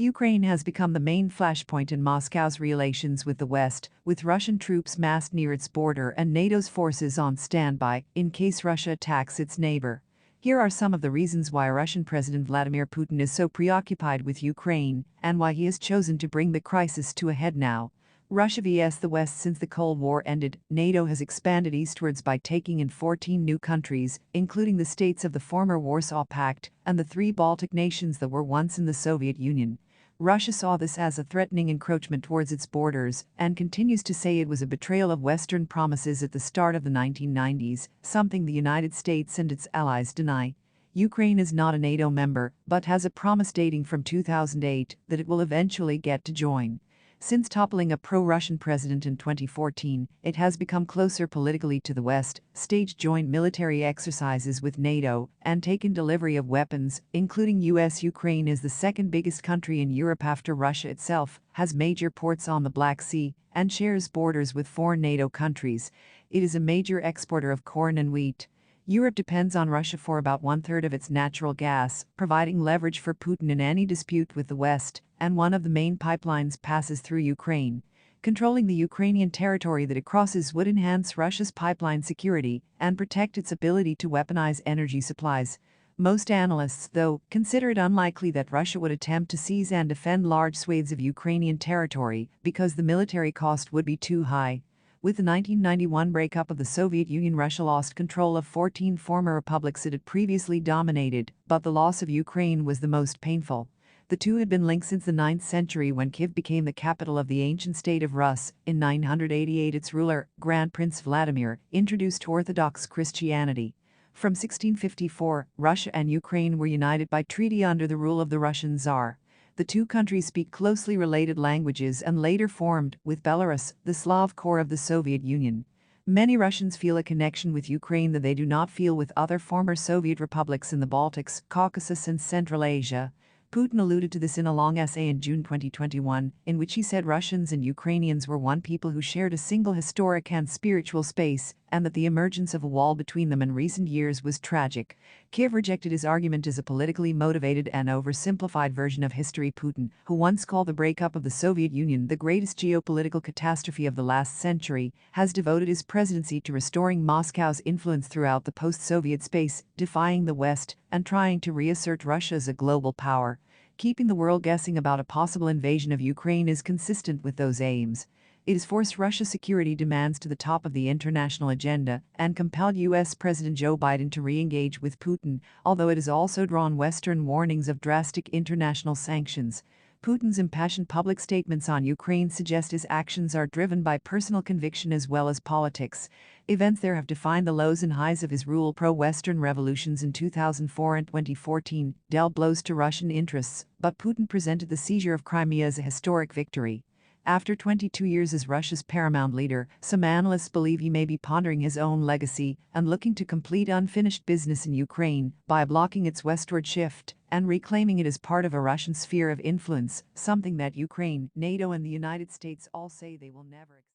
Ukraine has become the main flashpoint in Moscow's relations with the West, with Russian troops massed near its border and NATO's forces on standby in case Russia attacks its neighbor. Here are some of the reasons why Russian President Vladimir Putin is so preoccupied with Ukraine and why he has chosen to bring the crisis to a head now. Russia vs. the West. Since the Cold War ended, NATO has expanded eastwards by taking in 14 new countries, including the states of the former Warsaw Pact and the 3 Baltic nations that were once in the Soviet Union. Russia saw this as a threatening encroachment towards its borders and continues to say it was a betrayal of Western promises at the start of the 1990s, something the United States and its allies deny. Ukraine is not a NATO member, but has a promise dating from 2008 that it will eventually get to join. Since toppling a pro-Russian president in 2014, it has become closer politically to the West, staged joint military exercises with NATO, and taken delivery of weapons, including US. Ukraine is the second biggest country in Europe after Russia itself, has major ports on the Black Sea, and shares borders with 4 NATO countries. It is a major exporter of corn and wheat. Europe depends on Russia for about 1/3 of its natural gas, providing leverage for Putin in any dispute with the West, and one of the main pipelines passes through Ukraine. Controlling the Ukrainian territory that it crosses would enhance Russia's pipeline security and protect its ability to weaponize energy supplies. Most analysts, though, consider it unlikely that Russia would attempt to seize and defend large swathes of Ukrainian territory because the military cost would be too high. With the 1991 breakup of the Soviet Union, Russia lost control of 14 former republics it had previously dominated, but the loss of Ukraine was the most painful. The two had been linked since the 9th century when Kiev became the capital of the ancient state of Rus. In 988, its ruler, Grand Prince Vladimir, introduced Orthodox Christianity. From 1654, Russia and Ukraine were united by treaty under the rule of the Russian Tsar. The two countries speak closely related languages and later formed, with Belarus, the Slav core of the Soviet Union. Many Russians feel a connection with Ukraine that they do not feel with other former Soviet republics in the Baltics, Caucasus and Central Asia. Putin alluded to this in a long essay in June 2021, in which he said Russians and Ukrainians were one people who shared a single historic and spiritual space, and that the emergence of a wall between them in recent years was tragic. Kiev rejected his argument as a politically motivated and oversimplified version of history. Putin, who once called the breakup of the Soviet Union the greatest geopolitical catastrophe of the last century, has devoted his presidency to restoring Moscow's influence throughout the post-Soviet space, defying the West, and trying to reassert Russia as a global power. Keeping the world guessing about a possible invasion of Ukraine is consistent with those aims. It has forced Russia's security demands to the top of the international agenda and compelled U.S. President Joe Biden to re-engage with Putin, although it has also drawn Western warnings of drastic international sanctions. Putin's impassioned public statements on Ukraine suggest his actions are driven by personal conviction as well as politics. Events there have defined the lows and highs of his rule. Pro-Western revolutions in 2004 and 2014 dealt blows to Russian interests, but Putin presented the seizure of Crimea as a historic victory. After 22 years as Russia's paramount leader, some analysts believe he may be pondering his own legacy and looking to complete unfinished business in Ukraine by blocking its westward shift and reclaiming it as part of a Russian sphere of influence, something that Ukraine, NATO and the United States all say they will never accept.